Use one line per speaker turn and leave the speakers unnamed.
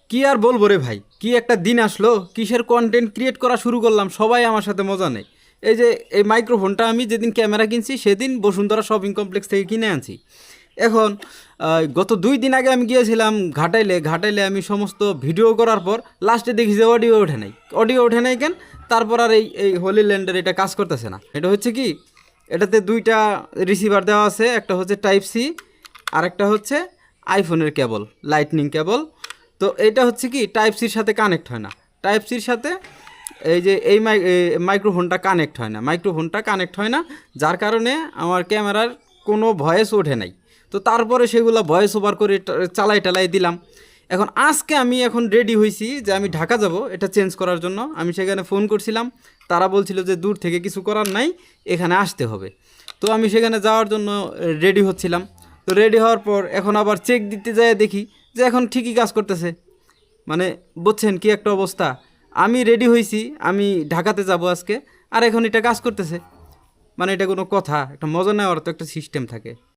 কি আর বলবো রে ভাই, কি একটা দিন আসলো, কিসের কন্টেন্ট ক্রিয়েট করা শুরু করলাম, সবাই আমার সাথে মজা নেই। এই যে এই মাইক্রোফোনটা আমি যেদিন ক্যামেরা কিনছি সেদিন বসুন্ধরা শপিং কমপ্লেক্স থেকে কিনে আনছি। এখন গত 2 দিন আগে আমি গিয়েছিলাম ঘাটাইলে। ঘাটাইলে আমি সমস্ত ভিডিও করার পর লাস্টে দেখি যে অডিও ওঠে নাই। অডিও ওঠে নাই কেন? তারপর আর এই হোলি ল্যান্ডের এটা কাজ করতেছে না। এটা হচ্ছে কি, এটাতে দুইটা রিসিভার দেওয়া আছে, একটা হচ্ছে টাইপ সি আর একটা হচ্ছে আইফোনের কেবল, লাইটনিং কেবল। তো এটা হচ্ছে কি টাইপ সির সাথে কানেক্ট হয় না। টাইপ সির সাথে এই যে এই মাইক্রোফোনটা কানেক্ট হয় না, মাইক্রোফোনটা কানেক্ট হয় না, যার কারণে আমার ক্যামেরার কোনো ভয়েস ওঠে নাই। তো তারপরে সেগুলো ভয়েস ওভার করে চালাই টালাই দিলাম। এখন আজকে আমি এখন রেডি হয়েছি যে আমি ঢাকা যাব এটা চেঞ্জ করার জন্য। আমি সেখানে ফোন করছিলাম, তারা বলছিল যে দূর থেকে কিছু করার নাই, এখানে আসতে হবে। তো আমি সেখানে যাওয়ার জন্য রেডি হচ্ছিলাম। তো রেডি হওয়ার পর এখন আবার চেক দিতে যায় দেখি যে এখন ঠিকই কাজ করতেছে। মানে বুঝছেন কি একটা অবস্থা। আমি রেডি হয়েছি, আমি ঢাকাতে যাব আজকে, আর এখন এটা কাজ করতেছে। মানে এটা কোনো কথা? একটা মজা নেওয়ার তো একটা সিস্টেম থাকে।